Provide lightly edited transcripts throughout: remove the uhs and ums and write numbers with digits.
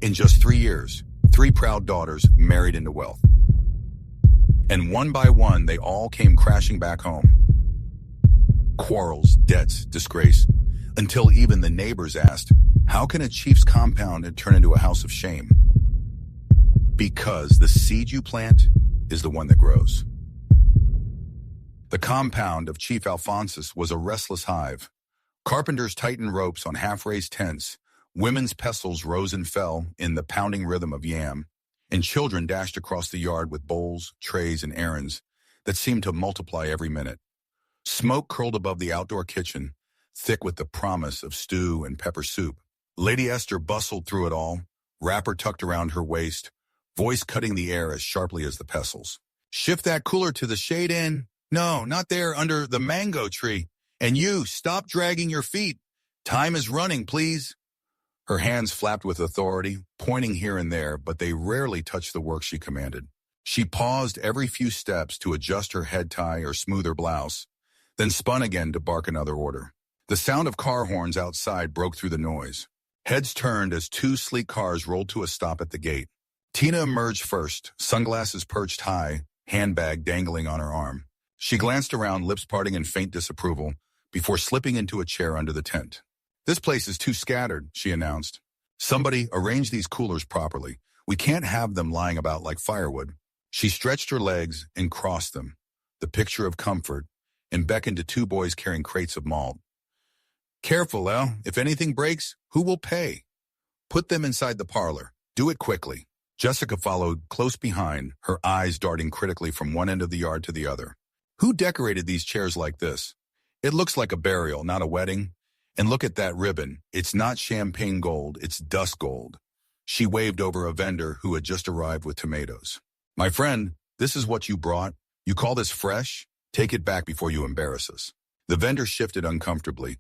In just 3 years, 3 proud daughters married into wealth. And one by one, they all came crashing back home. Quarrels, debts, disgrace, until even the neighbors asked, how can a chief's compound turn into a house of shame? Because the seed you plant is the one that grows. The compound of Chief Alphonsus was a restless hive. Carpenters tightened ropes on half-raised tents, women's pestles rose and fell in the pounding rhythm of yam, and children dashed across the yard with bowls, trays, and errands that seemed to multiply every minute. Smoke curled above the outdoor kitchen, thick with the promise of stew and pepper soup. Lady Esther bustled through it all, wrapper tucked around her waist, voice cutting the air as sharply as the pestles. Shift that cooler to the shade in. No, not there, under the mango tree. And you, stop dragging your feet. Time is running, please. Her hands flapped with authority, pointing here and there, but they rarely touched the work she commanded. She paused every few steps to adjust her head tie or smooth her blouse, then spun again to bark another order. The sound of car horns outside broke through the noise. Heads turned as 2 sleek cars rolled to a stop at the gate. Tina emerged first, sunglasses perched high, handbag dangling on her arm. She glanced around, lips parting in faint disapproval, before slipping into a chair under the tent. This place is too scattered, she announced. Somebody arrange these coolers properly. We can't have them lying about like firewood. She stretched her legs and crossed them, the picture of comfort, and beckoned to 2 boys carrying crates of malt. Careful, Elle. If anything breaks, who will pay? Put them inside the parlor. Do it quickly. Jessica followed close behind, her eyes darting critically from one end of the yard to the other. Who decorated these chairs like this? It looks like a burial, not a wedding. And look at that ribbon. It's not champagne gold, it's dust gold. She waved over a vendor who had just arrived with tomatoes. My friend, this is what you brought. You call this fresh? Take it back before you embarrass us. The vendor shifted uncomfortably.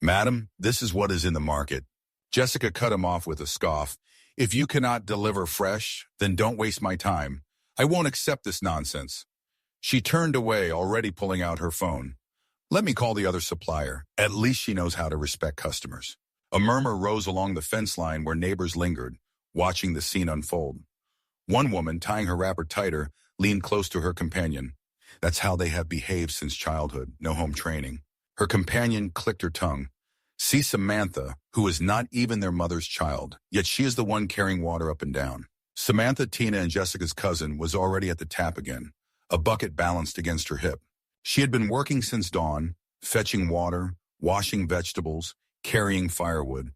Madam, this is what is in the market. Jessica cut him off with a scoff. If you cannot deliver fresh, then don't waste my time. I won't accept this nonsense. She turned away, already pulling out her phone. Let me call the other supplier. At least she knows how to respect customers. A murmur rose along the fence line where neighbors lingered, watching the scene unfold. One woman, tying her wrapper tighter, leaned close to her companion. That's how they have behaved since childhood, no home training. Her companion clicked her tongue. See Samantha, who is not even their mother's child, yet she is the one carrying water up and down. Samantha, Tina, and Jessica's cousin, was already at the tap again, a bucket balanced against her hip. She had been working since dawn, fetching water, washing vegetables, carrying firewood,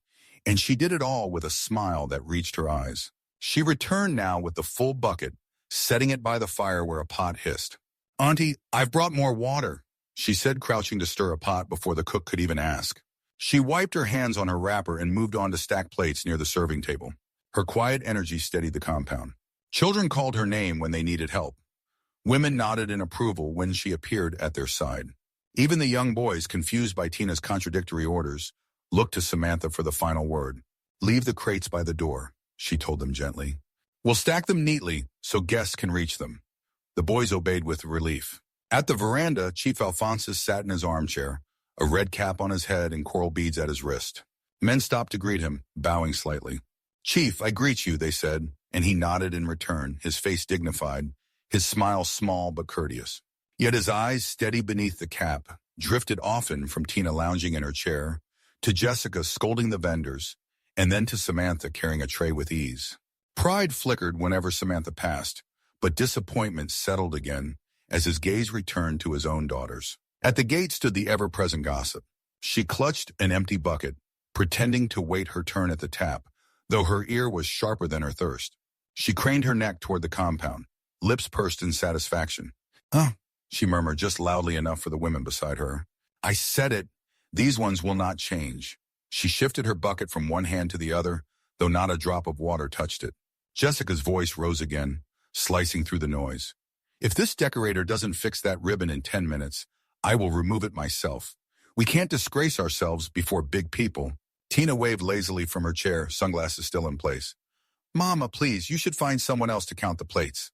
and she did it all with a smile that reached her eyes. She returned now with the full bucket, setting it by the fire where a pot hissed. Auntie, I've brought more water, she said, crouching to stir a pot before the cook could even ask. She wiped her hands on her wrapper and moved on to stack plates near the serving table. Her quiet energy steadied the compound. Children called her name when they needed help. Women nodded in approval when she appeared at their side. Even the young boys, confused by Tina's contradictory orders, looked to Samantha for the final word. Leave the crates by the door, she told them gently. We'll stack them neatly so guests can reach them. The boys obeyed with relief. At the veranda, Chief Alphonsus sat in his armchair, a red cap on his head and coral beads at his wrist. Men stopped to greet him, bowing slightly. Chief, I greet you, they said, and he nodded in return, his face dignified, his smile small but courteous. Yet his eyes, steady beneath the cap, drifted often from Tina lounging in her chair, to Jessica scolding the vendors, and then to Samantha carrying a tray with ease. Pride flickered whenever Samantha passed, but disappointment settled again as his gaze returned to his own daughters. At the gate stood the ever-present gossip. She clutched an empty bucket, pretending to wait her turn at the tap, though her ear was sharper than her thirst. She craned her neck toward the compound, lips pursed in satisfaction. Huh, she murmured just loudly enough for the women beside her. I said it. These ones will not change. She shifted her bucket from one hand to the other, though not a drop of water touched it. Jessica's voice rose again, slicing through the noise. If this decorator doesn't fix that ribbon in 10 minutes, I will remove it myself. We can't disgrace ourselves before big people. Tina waved lazily from her chair, sunglasses still in place. Mama, please, you should find someone else to count the plates.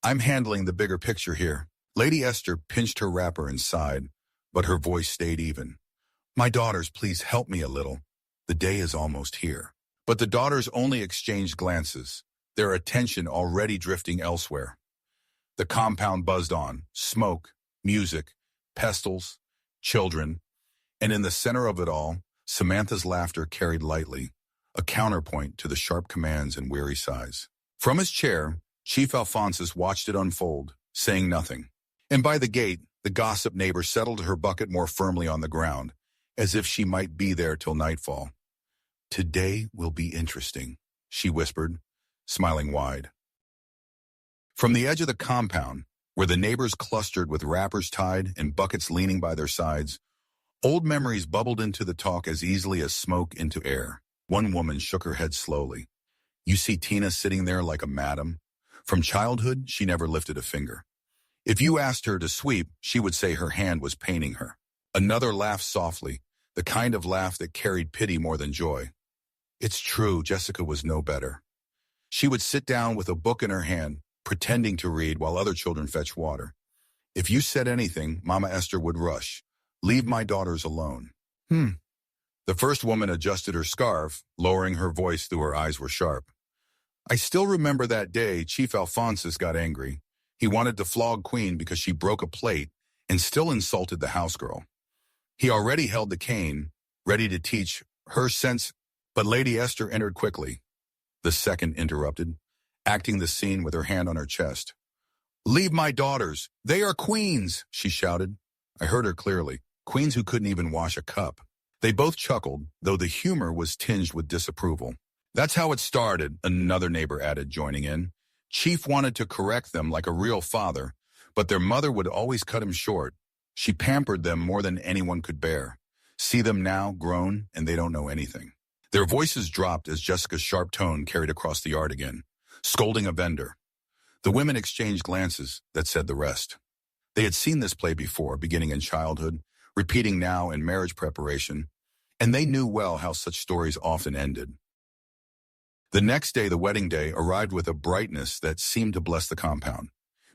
I'm handling the bigger picture here. Lady Esther pinched her wrapper and sighed, but her voice stayed even. My daughters, please help me a little. The day is almost here. But the daughters only exchanged glances, their attention already drifting elsewhere. The compound buzzed on, smoke, music, pestles, children, and in the center of it all, Samantha's laughter carried lightly, a counterpoint to the sharp commands and weary sighs. From his chair, Chief Alphonsus watched it unfold, saying nothing. And by the gate, the gossip neighbor settled her bucket more firmly on the ground, as if she might be there till nightfall. "Today will be interesting," she whispered, smiling wide. From the edge of the compound, where the neighbors clustered with wrappers tied and buckets leaning by their sides, old memories bubbled into the talk as easily as smoke into air. One woman shook her head slowly. "You see Tina sitting there like a madam? From childhood, she never lifted a finger. If you asked her to sweep, she would say her hand was paining her." Another laughed softly, the kind of laugh that carried pity more than joy. "It's true, Jessica was no better. She would sit down with a book in her hand, pretending to read while other children fetched water. If you said anything, Mama Esther would rush. 'Leave my daughters alone.'" The first woman adjusted her scarf, lowering her voice though her eyes were sharp. "I still remember that day Chief Alphonsus got angry. He wanted to flog Queen because she broke a plate and still insulted the housegirl. He already held the cane, ready to teach her sense, but Lady Esther entered quickly. The second interrupted, acting the scene with her hand on her chest. "Leave my daughters. They are queens," she shouted. I heard her clearly. Queens who couldn't even wash a cup. They both chuckled, though the humor was tinged with disapproval. "That's how it started," another neighbor added, joining in. "Chief wanted to correct them like a real father, but their mother would always cut him short. She pampered them more than anyone could bear. See them now, grown, and they don't know anything." Their voices dropped as Jessica's sharp tone carried across the yard again, scolding a vendor. The women exchanged glances that said the rest. They had seen this play before, beginning in childhood, repeating now in marriage preparation, and they knew well how such stories often ended. The next day, the wedding day, arrived with a brightness that seemed to bless the compound.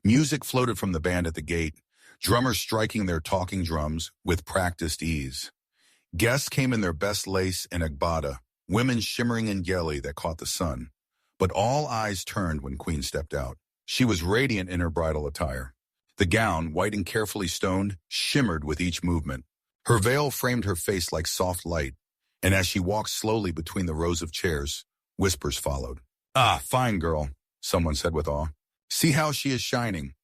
Music floated from the band at the gate, drummers striking their talking drums with practiced ease. Guests came in their best lace and agbada, women shimmering in gelli that caught the sun. But all eyes turned when Queen stepped out. She was radiant in her bridal attire. The gown, white and carefully stoned, shimmered with each movement. Her veil framed her face like soft light, and as she walked slowly between the rows of chairs, whispers followed. "Ah, fine girl," someone said with awe. "See how she is shining."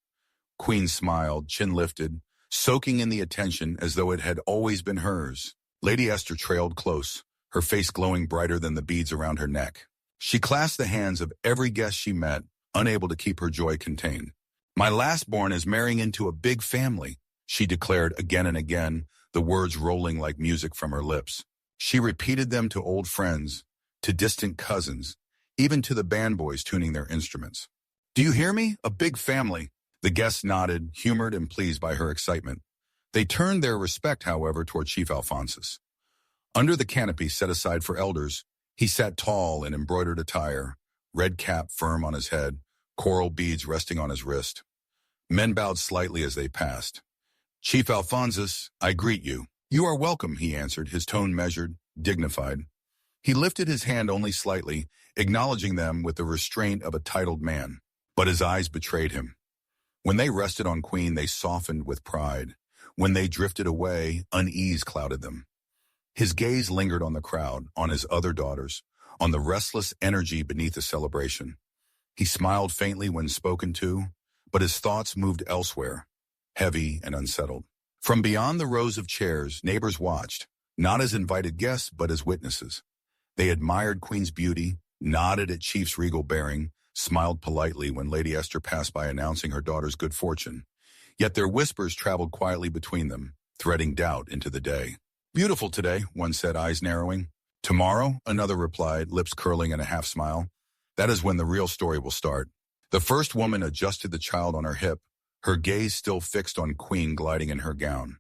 Queen smiled, chin lifted, soaking in the attention as though it had always been hers. Lady Esther trailed close, her face glowing brighter than the beads around her neck. She clasped the hands of every guest she met, unable to keep her joy contained. "My last-born is marrying into a big family," she declared again and again, the words rolling like music from her lips. She repeated them to old friends, to distant cousins, even to the band boys tuning their instruments. "Do you hear me? A big family." The guests nodded, humored and pleased by her excitement. They turned their respect, however, toward Chief Alphonsus. Under the canopy set aside for elders, he sat tall in embroidered attire, red cap firm on his head, coral beads resting on his wrist. Men bowed slightly as they passed. "Chief Alphonsus, I greet you." "You are welcome," he answered, his tone measured, dignified. He lifted his hand only slightly, acknowledging them with the restraint of a titled man. But his eyes betrayed him. When they rested on Queen, they softened with pride. When they drifted away, unease clouded them. His gaze lingered on the crowd, on his other daughters, on the restless energy beneath the celebration. He smiled faintly when spoken to, but his thoughts moved elsewhere, heavy and unsettled. From beyond the rows of chairs, neighbors watched, not as invited guests, but as witnesses. They admired Queen's beauty, nodded at Chief's regal bearing, smiled politely when Lady Esther passed by announcing her daughter's good fortune. Yet their whispers traveled quietly between them, threading doubt into the day. "Beautiful today," one said, eyes narrowing. "Tomorrow," another replied, lips curling in a half smile. "That is when the real story will start." The first woman adjusted the child on her hip, her gaze still fixed on Queen gliding in her gown.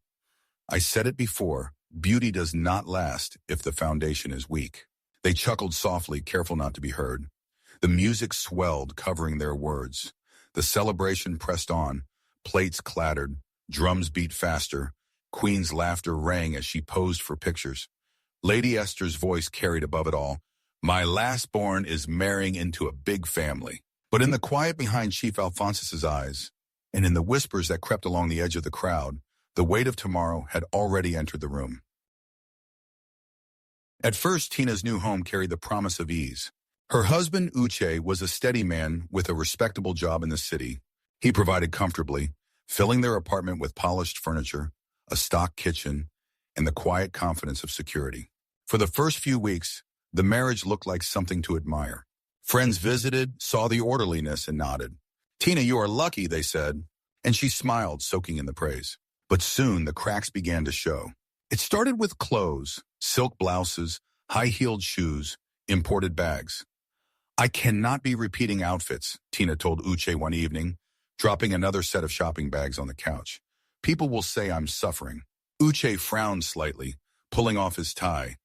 "I said it before, beauty does not last if the foundation is weak." They chuckled softly, careful not to be heard. The music swelled, covering their words. The celebration pressed on. Plates clattered, drums beat faster. Queen's laughter rang as she posed for pictures. Lady Esther's voice carried above it all. My last-born is marrying into a big family. But in the quiet behind Chief Alphonsus's eyes, and in the whispers that crept along the edge of the crowd, the weight of tomorrow had already entered the room. At first, Tina's new home carried the promise of ease. Her husband, Uche, was a steady man with a respectable job in the city. He provided comfortably, filling their apartment with polished furniture, a stock kitchen, and the quiet confidence of security. For the first few weeks, the marriage looked like something to admire. Friends visited, saw the orderliness, and nodded. "Tina, you are lucky," they said, and she smiled, soaking in the praise. But soon the cracks began to show. It started with clothes, silk blouses, high-heeled shoes, imported bags. "I cannot be repeating outfits," Tina told Uche one evening, dropping another set of shopping bags on the couch. "People will say I'm suffering." Uche frowned slightly, pulling off his tie.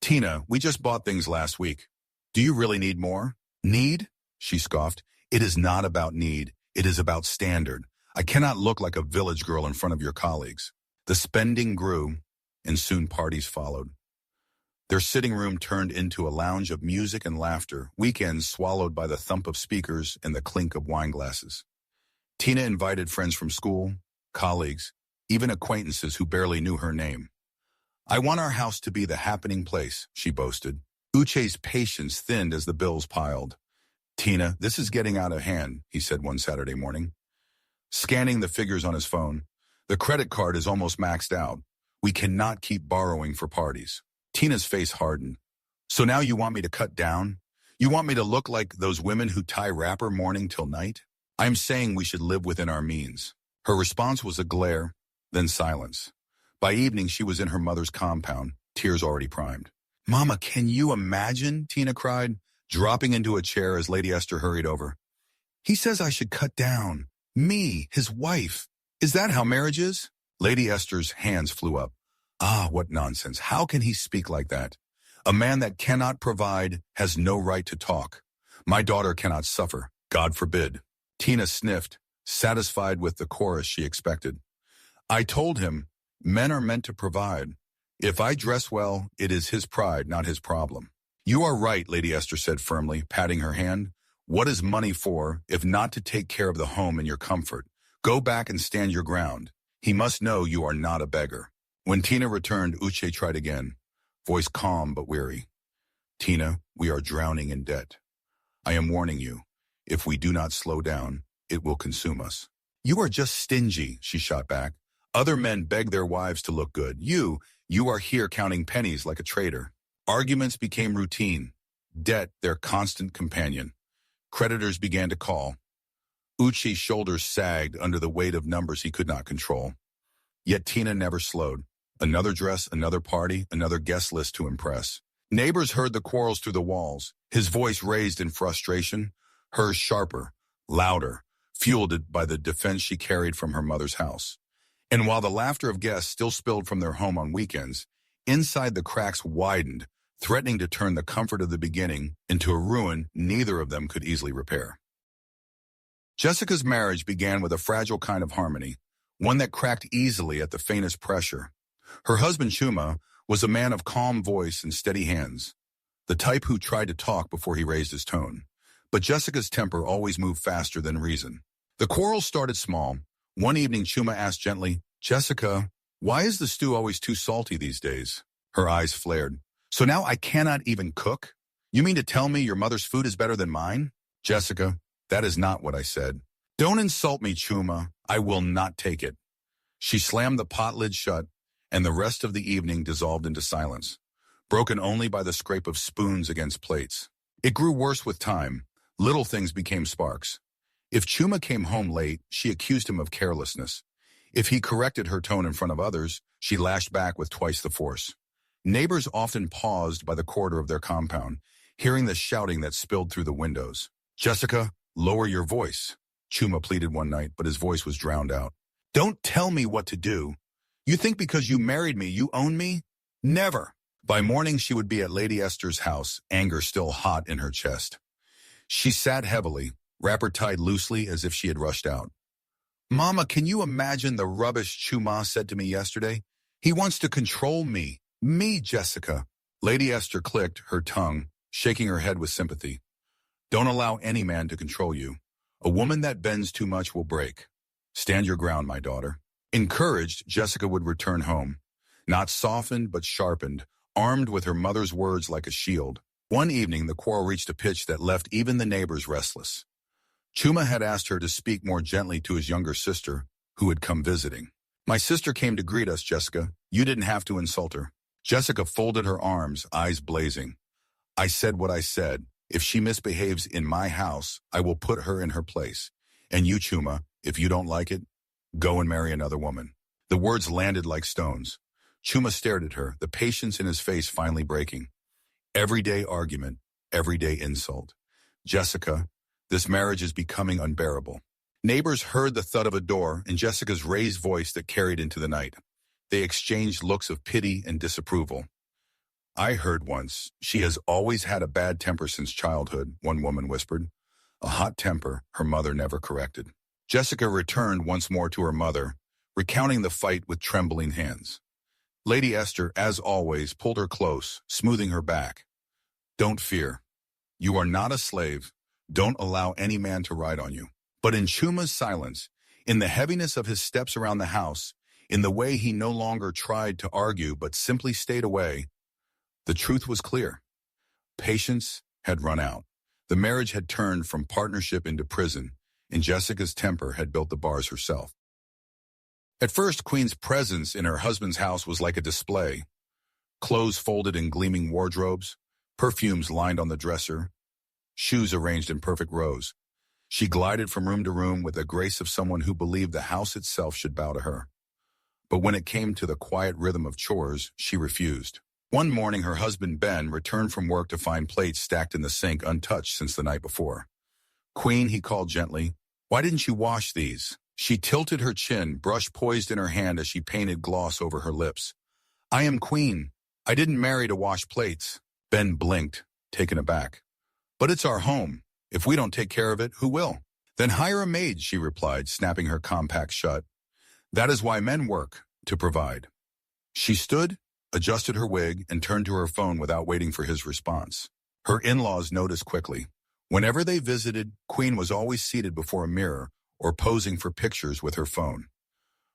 "Tina, we just bought things last week. Do you really need more?" "Need?" she scoffed. "It is not about need. It is about standard. I cannot look like a village girl in front of your colleagues." The spending grew, and soon parties followed. Their sitting room turned into a lounge of music and laughter, weekends swallowed by the thump of speakers and the clink of wine glasses. Tina invited friends from school, colleagues, even acquaintances who barely knew her name. "I want our house to be the happening place," she boasted. Uche's patience thinned as the bills piled. "Tina, this is getting out of hand," he said one Saturday morning. Scanning the figures on his phone, "The credit card is almost maxed out. We cannot keep borrowing for parties." Tina's face hardened. "So now you want me to cut down? You want me to look like those women who tie wrapper morning till night? I'm saying we should live within our means." Her response was a glare, then silence. By evening, she was in her mother's compound, tears already primed. "Mama, can you imagine?" Tina cried, dropping into a chair as Lady Esther hurried over. "He says I should cut down. Me, his wife. Is that how marriage is?" Lady Esther's hands flew up. "Ah, what nonsense. How can he speak like that? A man that cannot provide has no right to talk. My daughter cannot suffer. God forbid." Tina sniffed, satisfied with the chorus she expected. "I told him, men are meant to provide. If I dress well, it is his pride, not his problem." "You are right," Lady Esther said firmly, patting her hand. "What is money for, if not to take care of the home and your comfort? Go back and stand your ground. He must know you are not a beggar." When Tina returned, Uche tried again, voice calm but weary. "Tina, we are drowning in debt. I am warning you, if we do not slow down, it will consume us." "You are just stingy," she shot back. "Other men beg their wives to look good. You are here counting pennies like a trader." Arguments became routine, debt their constant companion. Creditors began to call. Uche's shoulders sagged under the weight of numbers he could not control. Yet Tina never slowed. Another dress, another party, another guest list to impress. Neighbors heard the quarrels through the walls, his voice raised in frustration, hers sharper, louder, fueled by the defense she carried from her mother's house. And while the laughter of guests still spilled from their home on weekends, inside the cracks widened, threatening to turn the comfort of the beginning into a ruin neither of them could easily repair. Jessica's marriage began with a fragile kind of harmony, one that cracked easily at the faintest pressure. Her husband, Chuma, was a man of calm voice and steady hands, the type who tried to talk before he raised his tone. But Jessica's temper always moved faster than reason. The quarrel started small. One evening, Chuma asked gently, "Jessica, why is the stew always too salty these days?" Her eyes flared. "So now I cannot even cook? You mean to tell me your mother's food is better than mine?" "Jessica, that is not what I said." "Don't insult me, Chuma. I will not take it." She slammed the pot lid shut, and the rest of the evening dissolved into silence, broken only by the scrape of spoons against plates. It grew worse with time. Little things became sparks. If Chuma came home late, she accused him of carelessness. If he corrected her tone in front of others, she lashed back with twice the force. Neighbors often paused by the corridor of their compound, hearing the shouting that spilled through the windows. "Jessica, lower your voice," Chuma pleaded one night, but his voice was drowned out. "Don't tell me what to do. You think because you married me, you own me? Never." By morning, she would be at Lady Esther's house, anger still hot in her chest. She sat heavily, wrapper tied loosely as if she had rushed out. "Mama, can you imagine the rubbish Chuma said to me yesterday? He wants to control me. Me, Jessica." Lady Esther clicked, her tongue, shaking her head with sympathy. Don't allow any man to control you. A woman that bends too much will break. Stand your ground, my daughter. Encouraged, Jessica would return home, not softened but sharpened, armed with her mother's words like a shield. One evening, the quarrel reached a pitch that left even the neighbors restless. Chuma had asked her to speak more gently to his younger sister, who had come visiting. My sister came to greet us, Jessica. You didn't have to insult her. Jessica folded her arms, eyes blazing. I said what I said. If she misbehaves in my house, I will put her in her place. And you, Chuma, if you don't like it, go and marry another woman. The words landed like stones. Chuma stared at her, the patience in his face finally breaking. Everyday argument, everyday insult. Jessica, this marriage is becoming unbearable. Neighbors heard the thud of a door and Jessica's raised voice that carried into the night. They exchanged looks of pity and disapproval. I heard once, she has always had a bad temper since childhood, one woman whispered. A hot temper her mother never corrected. Jessica returned once more to her mother, recounting the fight with trembling hands. Lady Esther, as always, pulled her close, smoothing her back. Don't fear. You are not a slave. Don't allow any man to ride on you. But in Chuma's silence, in the heaviness of his steps around the house, in the way he no longer tried to argue but simply stayed away, the truth was clear. Patience had run out. The marriage had turned from partnership into prison, and Jessica's temper had built the bars herself. At first, Queen's presence in her husband's house was like a display. Clothes folded in gleaming wardrobes, perfumes lined on the dresser, shoes arranged in perfect rows. She glided from room to room with the grace of someone who believed the house itself should bow to her. But when it came to the quiet rhythm of chores, she refused. One morning, her husband Ben returned from work to find plates stacked in the sink untouched since the night before. Queen, he called gently, why didn't you wash these? She tilted her chin, brush poised in her hand as she painted gloss over her lips. I am Queen. I didn't marry to wash plates. Ben blinked, taken aback. But it's our home. If we don't take care of it, who will? Then hire a maid, she replied, snapping her compact shut. That is why men work, to provide. She stood, adjusted her wig, and turned to her phone without waiting for his response. Her in-laws noticed quickly. Whenever they visited, Queen was always seated before a mirror or posing for pictures with her phone.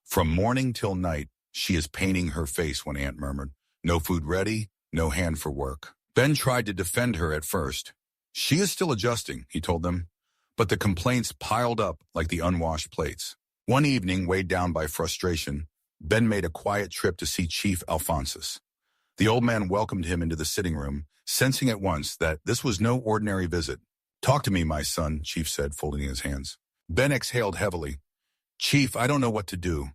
From morning till night, she is painting her face, one aunt murmured. No food ready, no hand for work. Ben tried to defend her at first. She is still adjusting, he told them, but the complaints piled up like the unwashed plates. One evening, weighed down by frustration, Ben made a quiet trip to see Chief Alphonsus. The old man welcomed him into the sitting room, sensing at once that this was no ordinary visit. Talk to me, my son, Chief said, folding his hands. Ben exhaled heavily. Chief, I don't know what to do.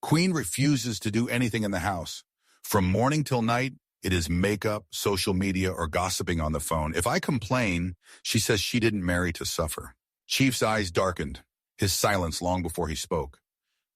Queen refuses to do anything in the house. From morning till night, it is makeup, social media, or gossiping on the phone. If I complain, she says she didn't marry to suffer. Chief's eyes darkened, his silence long before he spoke.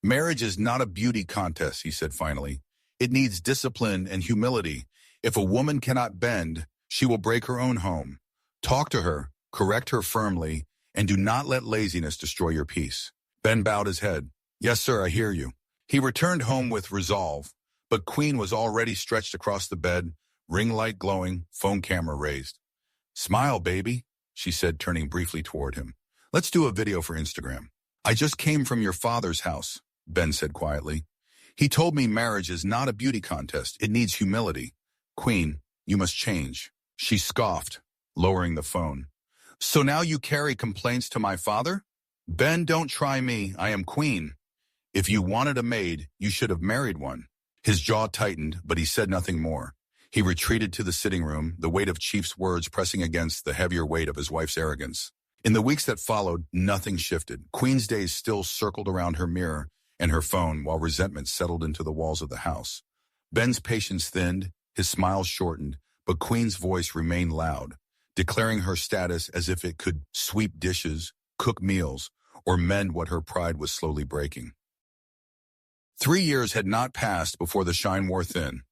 Marriage is not a beauty contest, he said finally. It needs discipline and humility. If a woman cannot bend, she will break her own home. Talk to her, correct her firmly, and do not let laziness destroy your peace. Ben bowed his head. Yes, sir, I hear you. He returned home with resolve, but Queen was already stretched across the bed, ring light glowing, phone camera raised. Smile, baby, she said, turning briefly toward him. Let's do a video for Instagram. I just came from your father's house, Ben said quietly. He told me marriage is not a beauty contest. It needs humility. Queen, you must change. She scoffed, lowering the phone. So now you carry complaints to my father? Ben, don't try me. I am Queen. If you wanted a maid, you should have married one. His jaw tightened, but he said nothing more. He retreated to the sitting room, the weight of Chief's words pressing against the heavier weight of his wife's arrogance. In the weeks that followed, nothing shifted. Queen's days still circled around her mirror and her phone while resentment settled into the walls of the house. Ben's patience thinned, his smile shortened, but Queen's voice remained loud, declaring her status as if it could sweep dishes, cook meals, or mend what her pride was slowly breaking. 3 years had not passed before the shine wore thin.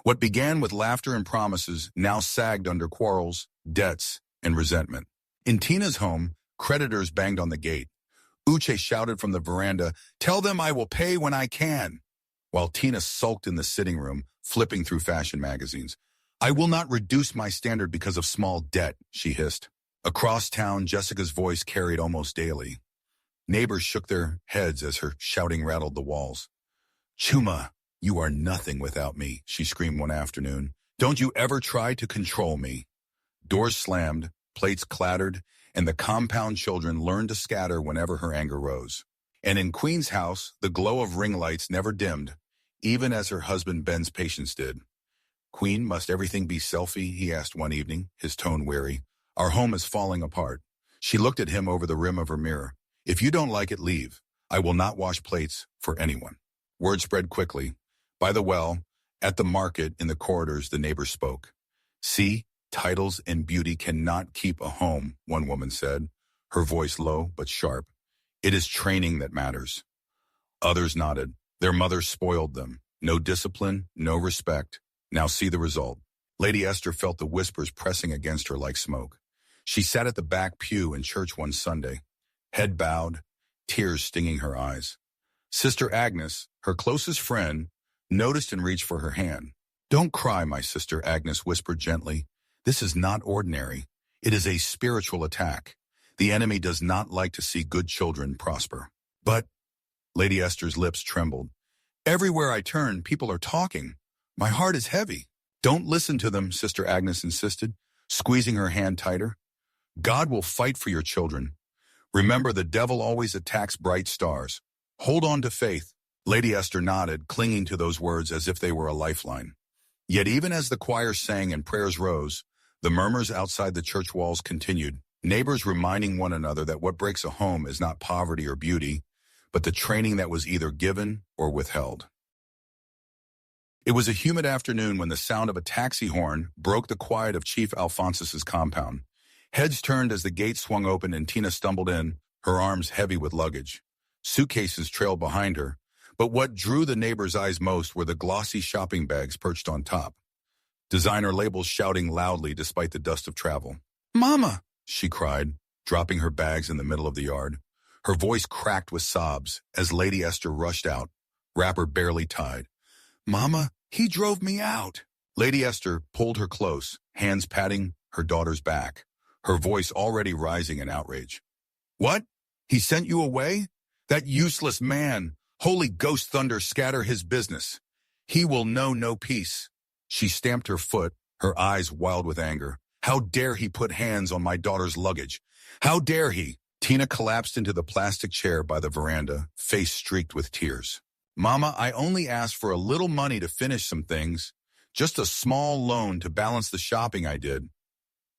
What began with laughter and promises now sagged under quarrels, debts, and resentment. In Tina's home, creditors banged on the gate. Uche shouted from the veranda, "Tell them I will pay when I can," while Tina sulked in the sitting room, flipping through fashion magazines. I will not reduce my standard because of small debt, she hissed. Across town, Jessica's voice carried almost daily. Neighbors shook their heads as her shouting rattled the walls. Chuma, you are nothing without me, she screamed one afternoon. Don't you ever try to control me. Doors slammed, plates clattered, and the compound children learned to scatter whenever her anger rose. And in Queen's house, the glow of ring lights never dimmed, even as her husband Ben's patience did. Queen, must everything be selfie? He asked one evening, his tone weary. Our home is falling apart. She looked at him over the rim of her mirror. If you don't like it, leave. I will not wash plates for anyone. Word spread quickly. By the well, at the market, in the corridors, the neighbors spoke. See, titles and beauty cannot keep a home, one woman said, her voice low but sharp. It is training that matters. Others nodded. Their mothers spoiled them. No discipline, no respect. Now see the result. Lady Esther felt the whispers pressing against her like smoke. She sat at the back pew in church one Sunday, head bowed, tears stinging her eyes. Sister Agnes, her closest friend, noticed and reached for her hand. Don't cry, my sister, Agnes whispered gently. This is not ordinary. It is a spiritual attack. The enemy does not like to see good children prosper. But, Lady Esther's lips trembled. Everywhere I turn, people are talking. My heart is heavy. Don't listen to them, Sister Agnes insisted, squeezing her hand tighter. God will fight for your children. Remember, the devil always attacks bright stars. Hold on to faith. Lady Esther nodded, clinging to those words as if they were a lifeline. Yet even as the choir sang and prayers rose, the murmurs outside the church walls continued, neighbors reminding one another that what breaks a home is not poverty or beauty, but the training that was either given or withheld. It was a humid afternoon when the sound of a taxi horn broke the quiet of Chief Alphonsus's compound. Heads turned as the gate swung open and Tina stumbled in, her arms heavy with luggage. Suitcases trailed behind her, but what drew the neighbors' eyes most were the glossy shopping bags perched on top. Designer labels shouting loudly despite the dust of travel. Mama, she cried, dropping her bags in the middle of the yard. Her voice cracked with sobs as Lady Esther rushed out, wrapper barely tied. Mama, he drove me out. Lady Esther pulled her close, hands patting her daughter's back, her voice already rising in outrage. What? He sent you away? That useless man! Holy ghost thunder scatter his business. He will know no peace. She stamped her foot, her eyes wild with anger. How dare he put hands on my daughter's luggage? How dare he? Tina collapsed into the plastic chair by the veranda, face streaked with tears. Mama, I only asked for a little money to finish some things. Just a small loan to balance the shopping I did.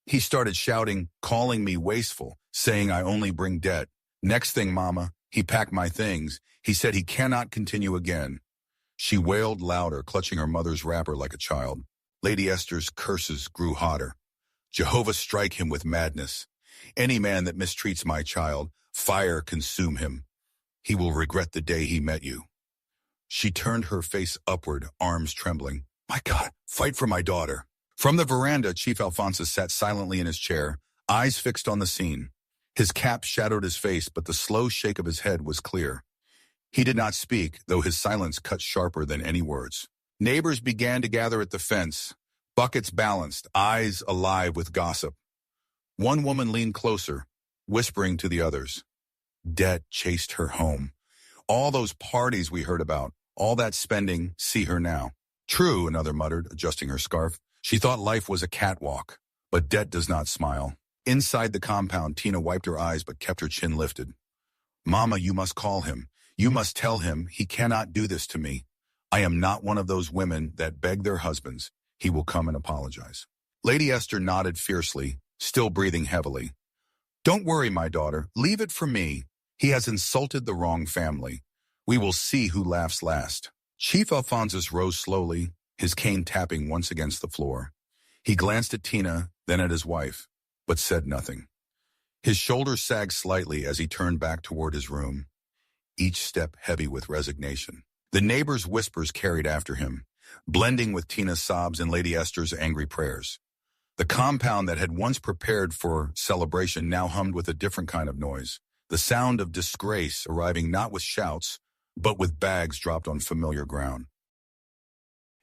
He started shouting, calling me wasteful, saying I only bring debt. Next thing, Mama, he packed my things. He said he cannot continue again. She wailed louder, clutching her mother's wrapper like a child. Lady Esther's curses grew hotter. Jehovah strike him with madness. Any man that mistreats my child, fire consume him. He will regret the day he met you. She turned her face upward, arms trembling. My God, fight for my daughter. From the veranda, Chief Alphonsus sat silently in his chair, eyes fixed on the scene. His cap shadowed his face, but the slow shake of his head was clear. He did not speak, though his silence cut sharper than any words. Neighbors began to gather at the fence, buckets balanced, eyes alive with gossip. One woman leaned closer, whispering to the others. Debt chased her home. All those parties we heard about, all that spending, see her now. True, another muttered, adjusting her scarf. She thought life was a catwalk, but debt does not smile. Inside the compound, Tina wiped her eyes but kept her chin lifted. Mama, you must call him. You must tell him he cannot do this to me. I am not one of those women that beg their husbands. He will come and apologize. Lady Esther nodded fiercely, still breathing heavily. Don't worry, my daughter. Leave it for me. He has insulted the wrong family. We will see who laughs last. Chief Alphonsus rose slowly, his cane tapping once against the floor. He glanced at Tina, then at his wife, but said nothing. His shoulders sagged slightly as he turned back toward his room, each step heavy with resignation. The neighbors' whispers carried after him, blending with Tina's sobs and Lady Esther's angry prayers. The compound that had once prepared for celebration now hummed with a different kind of noise, the sound of disgrace arriving not with shouts, but with bags dropped on familiar ground.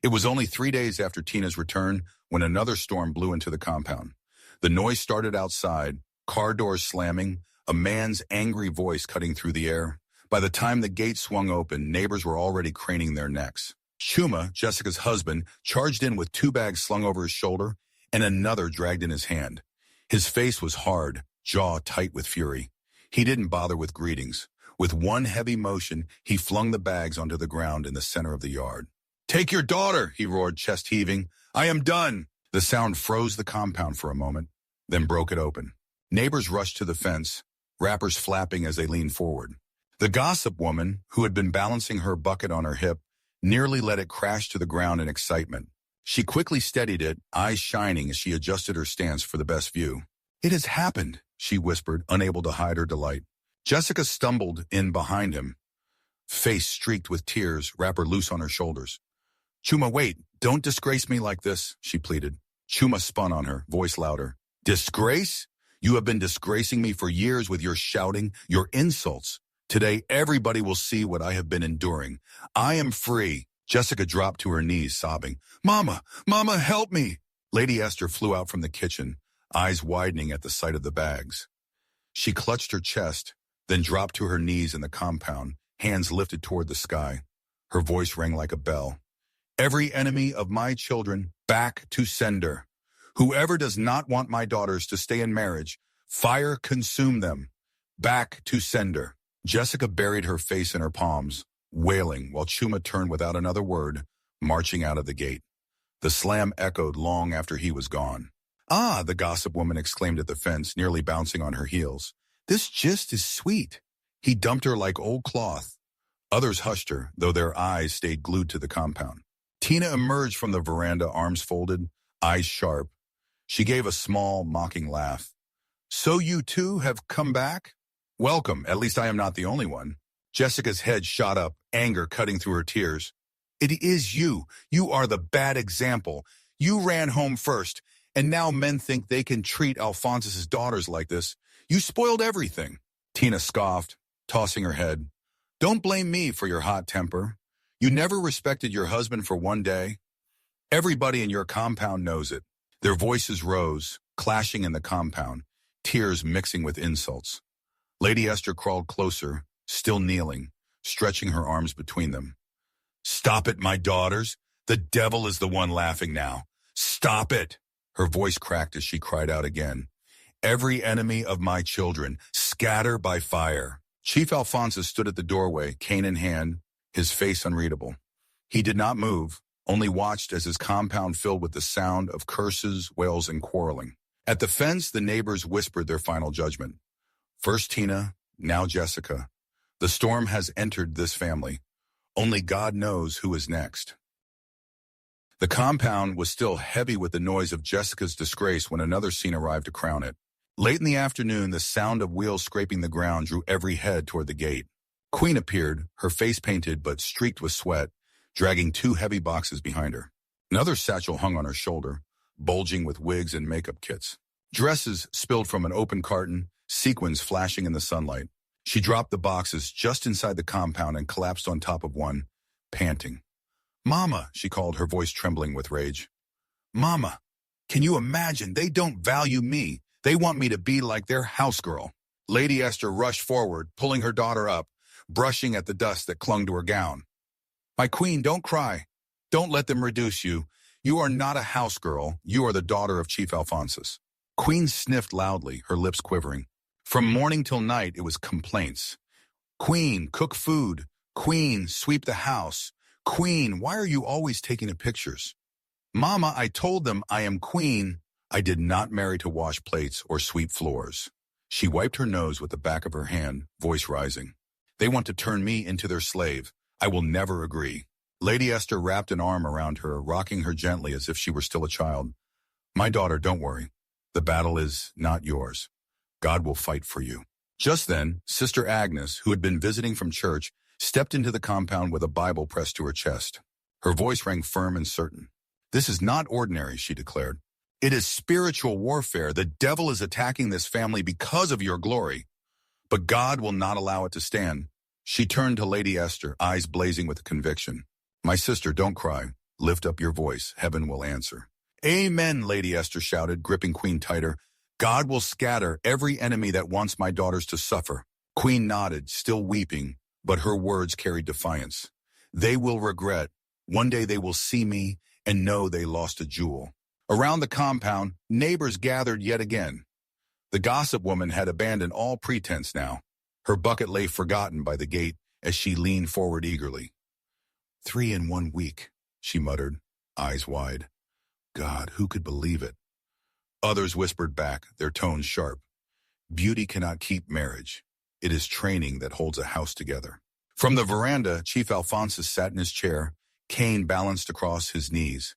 It was only 3 days after Tina's return when another storm blew into the compound. The noise started outside, car doors slamming, a man's angry voice cutting through the air. By the time the gate swung open, neighbors were already craning their necks. Chuma, Jessica's husband, charged in with 2 bags slung over his shoulder and another dragged in his hand. His face was hard, jaw tight with fury. He didn't bother with greetings. With one heavy motion, he flung the bags onto the ground in the center of the yard. "Take your daughter," he roared, chest heaving. "I am done." The sound froze the compound for a moment, then broke it open. Neighbors rushed to the fence, wrappers flapping as they leaned forward. The gossip woman, who had been balancing her bucket on her hip, nearly let it crash to the ground in excitement. She quickly steadied it, eyes shining as she adjusted her stance for the best view. "It has happened," she whispered, unable to hide her delight. Jessica stumbled in behind him, face streaked with tears, wrapper loose on her shoulders. "Chuma, wait, don't disgrace me like this," she pleaded. Chuma spun on her, voice louder. "Disgrace? You have been disgracing me for years with your shouting, your insults. Today, everybody will see what I have been enduring. I am free." Jessica dropped to her knees, sobbing. "Mama, Mama, help me!" Lady Esther flew out from the kitchen, eyes widening at the sight of the bags. She clutched her chest, then dropped to her knees in the compound, hands lifted toward the sky. Her voice rang like a bell. "Every enemy of my children, back to sender. Whoever does not want my daughters to stay in marriage, fire consume them. Back to sender." Jessica buried her face in her palms, wailing, while Chuma turned without another word, marching out of the gate. The slam echoed long after he was gone. "Ah," the gossip woman exclaimed at the fence, nearly bouncing on her heels. "This gist is sweet." He dumped her like old cloth. Others hushed her, though their eyes stayed glued to the compound. Tina emerged from the veranda, arms folded, eyes sharp. She gave a small, mocking laugh. "So you too have come back? Welcome, at least I am not the only one." Jessica's head shot up, anger cutting through her tears. "It is you. You are the bad example. You ran home first, and now men think they can treat Alphonsus' daughters like this. You spoiled everything." Tina scoffed, tossing her head. "Don't blame me for your hot temper. You never respected your husband for one day. Everybody in your compound knows it." Their voices rose, clashing in the compound, tears mixing with insults. Lady Esther crawled closer, still kneeling, stretching her arms between them. "Stop it, my daughters. The devil is the one laughing now. Stop it." Her voice cracked as she cried out again. "Every enemy of my children, scatter by fire." Chief Alphonsus stood at the doorway, cane in hand, his face unreadable. He did not move, only watched as his compound filled with the sound of curses, wails, and quarreling. At the fence, the neighbors whispered their final judgment. First Tina, now Jessica. The storm has entered this family. Only God knows who is next. The compound was still heavy with the noise of Jessica's disgrace when another scene arrived to crown it. Late in the afternoon, the sound of wheels scraping the ground drew every head toward the gate. Queen appeared, her face painted but streaked with sweat, dragging 2 heavy boxes behind her. Another satchel hung on her shoulder, bulging with wigs and makeup kits. Dresses spilled from an open carton, sequins flashing in the sunlight. She dropped the boxes just inside the compound and collapsed on top of one, panting. "Mama," she called, her voice trembling with rage. "Mama, can you imagine? They don't value me. They want me to be like their house girl." Lady Esther rushed forward, pulling her daughter up, brushing at the dust that clung to her gown. "My queen, don't cry. Don't let them reduce you. You are not a house girl. You are the daughter of Chief Alphonsus." Queen sniffed loudly, her lips quivering. From morning till night, it was complaints. "Queen, cook food. Queen, sweep the house. Queen, why are you always taking the pictures? Mama, I told them I am queen. I did not marry to wash plates or sweep floors." She wiped her nose with the back of her hand, voice rising. "They want to turn me into their slave. I will never agree." Lady Esther wrapped an arm around her, rocking her gently as if she were still a child. "My daughter, don't worry. The battle is not yours. God will fight for you." Just then, Sister Agnes, who had been visiting from church, stepped into the compound with a Bible pressed to her chest. Her voice rang firm and certain. "This is not ordinary," she declared. "It is spiritual warfare. The devil is attacking this family because of your glory. But God will not allow it to stand." She turned to Lady Esther, eyes blazing with conviction. "My sister, don't cry. Lift up your voice, heaven will answer. Amen, Lady Esther shouted, gripping Queen tighter. God will scatter every enemy that wants my daughters to suffer. Queen nodded, still weeping, but her words carried defiance. They will regret. One day they will see me and know they lost a jewel. Around the compound, neighbors gathered yet again. The gossip woman had abandoned all pretense now. Her bucket lay forgotten by the gate as she leaned forward eagerly. 3 in 1 week, she muttered, eyes wide. God, who could believe it? Others whispered back, their tones sharp. Beauty cannot keep marriage. It is training that holds a house together. From the veranda, Chief Alphonsus sat in his chair, cane balanced across his knees.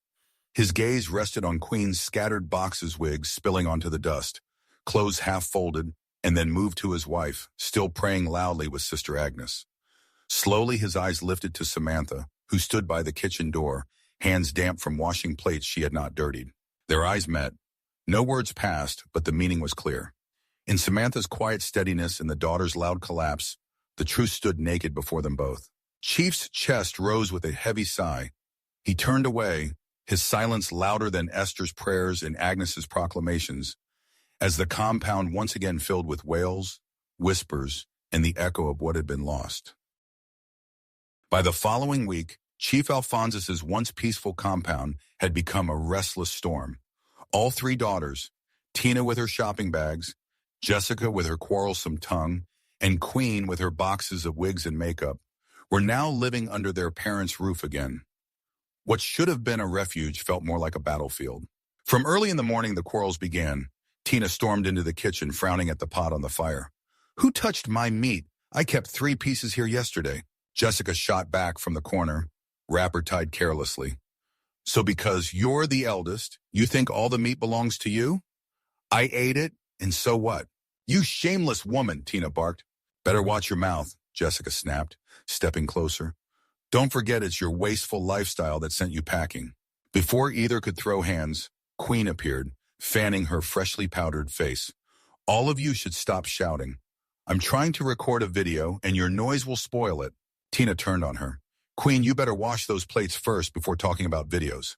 His gaze rested on Queen's scattered boxes wigs spilling onto the dust, clothes half folded, and then moved to his wife, still praying loudly with Sister Agnes. Slowly his eyes lifted to Samantha, who stood by the kitchen door, hands damp from washing plates she had not dirtied. Their eyes met. No words passed, but the meaning was clear. In Samantha's quiet steadiness and the daughter's loud collapse, the truth stood naked before them both. Chief's chest rose with a heavy sigh. He turned away, his silence louder than Esther's prayers and Agnes's proclamations, as the compound once again filled with wails, whispers, and the echo of what had been lost. By the following week, Chief Alphonsus's once peaceful compound had become a restless storm. All 3 daughters, Tina with her shopping bags, Jessica with her quarrelsome tongue, and Queen with her boxes of wigs and makeup, were now living under their parents' roof again. What should have been a refuge felt more like a battlefield. From early in the morning the quarrels began. Tina stormed into the kitchen, frowning at the pot on the fire. Who touched my meat? I kept 3 pieces here yesterday. Jessica shot back from the corner, wrapper tied carelessly. So because you're the eldest, you think all the meat belongs to you? I ate it, and so what? You shameless woman, Tina barked. Better watch your mouth, Jessica snapped, stepping closer. Don't forget it's your wasteful lifestyle that sent you packing. Before either could throw hands, Queen appeared, fanning her freshly powdered face. All of you should stop shouting. I'm trying to record a video, and your noise will spoil it. Tina turned on her. Queen, you better wash those plates first before talking about videos.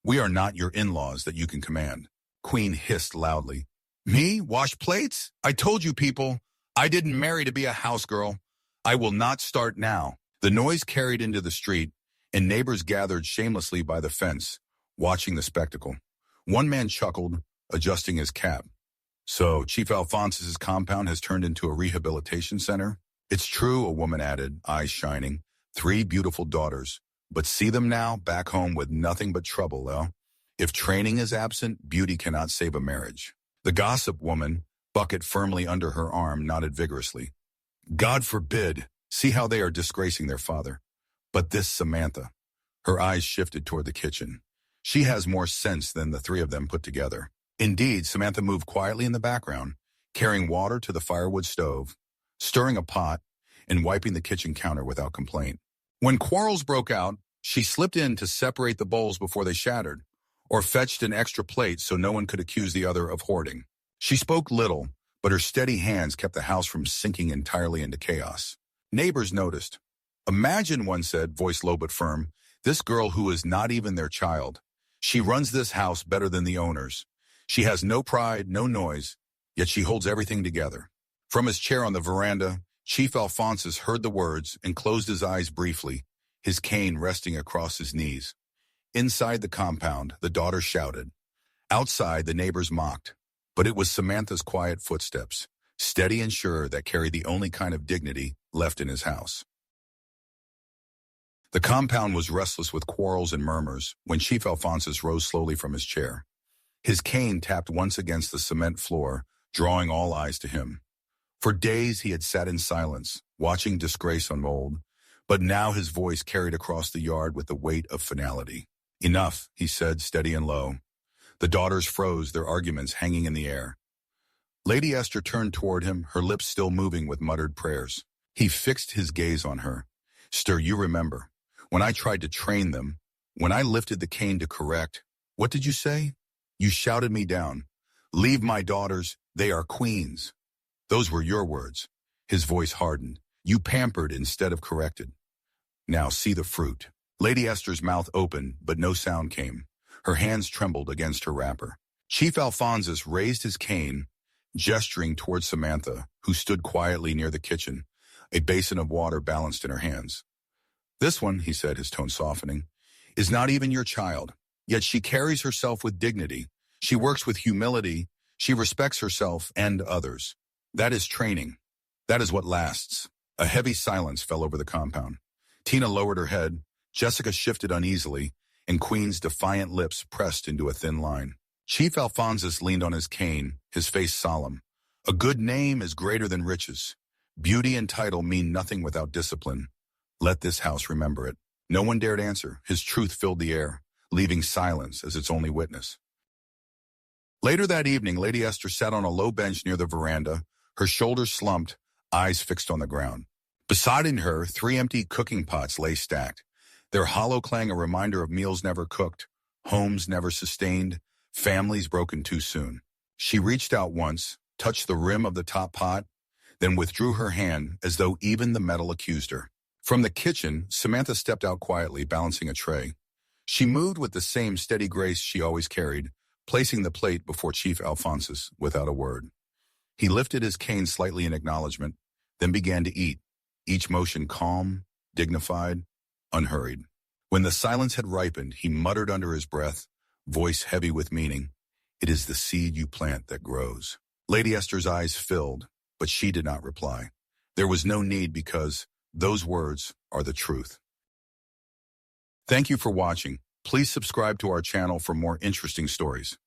We are not your in-laws that you can command. Queen hissed loudly. Me? Wash plates? I told you people, I didn't marry to be a house girl. I will not start now. The noise carried into the street, and neighbors gathered shamelessly by the fence, watching the spectacle. One man chuckled, adjusting his cap. So, Chief Alphonsus's compound has turned into a rehabilitation center? It's true, a woman added, eyes shining. 3 beautiful daughters. But see them now, back home with nothing but trouble, Elle. If training is absent, beauty cannot save a marriage. The gossip woman, bucket firmly under her arm, nodded vigorously. God forbid. See how they are disgracing their father. But this Samantha. Her eyes shifted toward the kitchen. She has more sense than the 3 of them put together. Indeed, Samantha moved quietly in the background, carrying water to the firewood stove, stirring a pot, and wiping the kitchen counter without complaint. When quarrels broke out, she slipped in to separate the bowls before they shattered, or fetched an extra plate so no one could accuse the other of hoarding. She spoke little, but her steady hands kept the house from sinking entirely into chaos. Neighbors noticed. Imagine, one said, voice low but firm, this girl who is not even their child. She runs this house better than the owners. She has no pride, no noise, yet she holds everything together. From his chair on the veranda, Chief Alphonsus heard the words and closed his eyes briefly, his cane resting across his knees. Inside the compound, the daughters shouted. Outside, the neighbors mocked. But it was Samantha's quiet footsteps, steady and sure, that carried the only kind of dignity left in his house. The compound was restless with quarrels and murmurs when Chief Alphonsus rose slowly from his chair. His cane tapped once against the cement floor, drawing all eyes to him. For days he had sat in silence, watching disgrace unfold, but now his voice carried across the yard with the weight of finality. Enough, he said, steady and low. The daughters froze, their arguments hanging in the air. Lady Esther turned toward him, her lips still moving with muttered prayers. He fixed his gaze on her. Stir, you remember, when I tried to train them, when I lifted the cane to correct, what did you say? You shouted me down. Leave my daughters, they are queens. Those were your words. His voice hardened. You pampered instead of corrected. Now see the fruit. Lady Esther's mouth opened, but no sound came. Her hands trembled against her wrapper. Chief Alphonsus raised his cane, gesturing towards Samantha, who stood quietly near the kitchen, a basin of water balanced in her hands. "This one," he said, his tone softening, "is not even your child, yet she carries herself with dignity. She works with humility. She respects herself and others. That is training. That is what lasts." A heavy silence fell over the compound. Tina lowered her head, Jessica shifted uneasily, and Queen's defiant lips pressed into a thin line. Chief Alphonsus leaned on his cane, his face solemn. "A good name is greater than riches. Beauty and title mean nothing without discipline. Let this house remember it." No one dared answer. His truth filled the air, leaving silence as its only witness. Later that evening, Lady Esther sat on a low bench near the veranda, her shoulders slumped, eyes fixed on the ground. Beside her, 3 empty cooking pots lay stacked, their hollow clang a reminder of meals never cooked, homes never sustained, families broken too soon. She reached out once, touched the rim of the top pot, then withdrew her hand as though even the metal accused her. From the kitchen, Samantha stepped out quietly, balancing a tray. She moved with the same steady grace she always carried, placing the plate before Chief Alphonsus without a word. He lifted his cane slightly in acknowledgement, then began to eat, each motion calm, dignified, unhurried. When the silence had ripened, he muttered under his breath, voice heavy with meaning, "It is the seed you plant that grows." Lady Esther's eyes filled, but she did not reply. There was no need because those words are the truth. Thank you for watching. Please subscribe to our channel for more interesting stories.